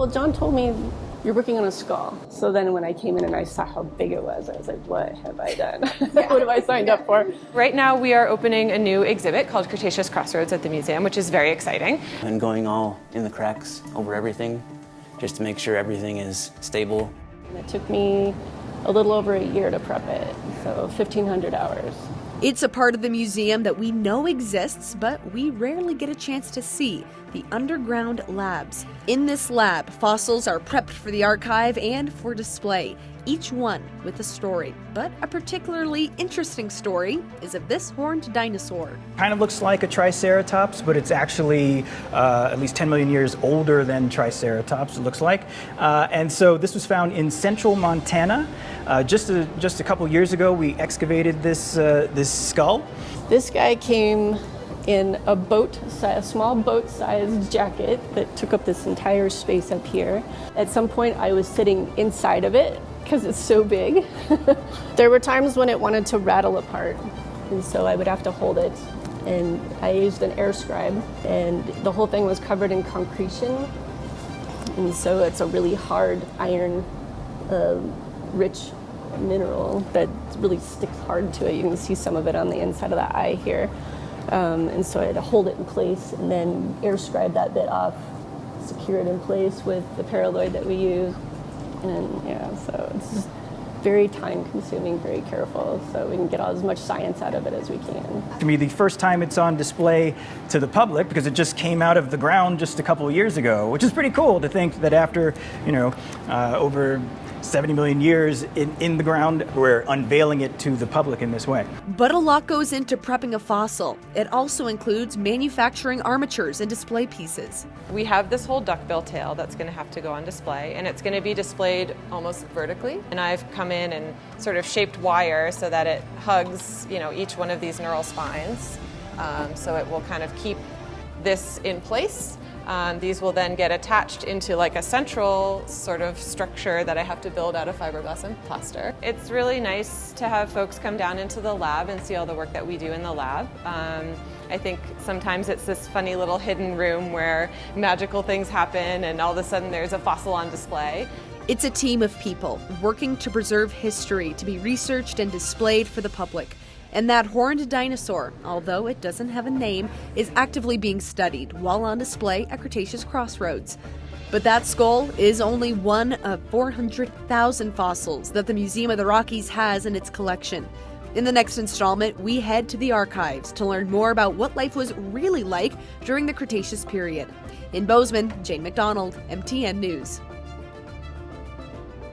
Well, John told me you're working on a skull. So then when I came in and I saw how big it was, I was like, what have I done? What have I signed up for? Right now we are opening a new exhibit called Cretaceous Crossroads at the museum, which is very exciting. And going all in the cracks over everything, just to make sure everything is stable. And it took me a little over a year to prep it, so 1,500 hours. It's a part of the museum that we know exists, but we rarely get a chance to see, the underground labs. In this lab, fossils are prepped for the archive and for display, each one with a story. But a particularly interesting story is of this horned dinosaur. Kind of looks like a Triceratops, but it's actually at least 10 million years older than Triceratops, it looks like. And so this was found in central Montana. Just a couple years ago, we excavated this skull. This guy came in a small boat-sized jacket that took up this entire space up here. At some point, I was sitting inside of it because it's so big. There were times when it wanted to rattle apart, and so I would have to hold it. And I used an air scribe, and the whole thing was covered in concretion. And so it's a really hard iron, rich mineral that really sticks hard to it. You can see some of it on the inside of the eye here. And so I had to hold it in place and then air scribe that bit off, secure it in place with the paraloid that we use. And yeah, so it's just very time consuming, very careful, so we can get as much science out of it as we can. To me, the first time it's on display to the public, because it just came out of the ground just a couple of years ago, which is pretty cool to think that after, over 70 million years in the ground, we're unveiling it to the public in this way. But a lot goes into prepping a fossil. It also includes manufacturing armatures and display pieces. We have this whole duckbill tail that's going to have to go on display, and it's going to be displayed almost vertically. And I've come in and sort of shaped wire so that it hugs, each one of these neural spines. So it will kind of keep this in place. These will then get attached into like a central sort of structure that I have to build out of fiberglass and plaster. It's really nice to have folks come down into the lab and see all the work that we do in the lab. I think sometimes it's this funny little hidden room where magical things happen and all of a sudden there's a fossil on display. It's a team of people working to preserve history to be researched and displayed for the public. And that horned dinosaur, although it doesn't have a name, is actively being studied while on display at Cretaceous Crossroads. But that skull is only one of 400,000 fossils that the Museum of the Rockies has in its collection. In the next installment, we head to the archives to learn more about what life was really like during the Cretaceous period. In Bozeman, Jane McDonald, MTN News.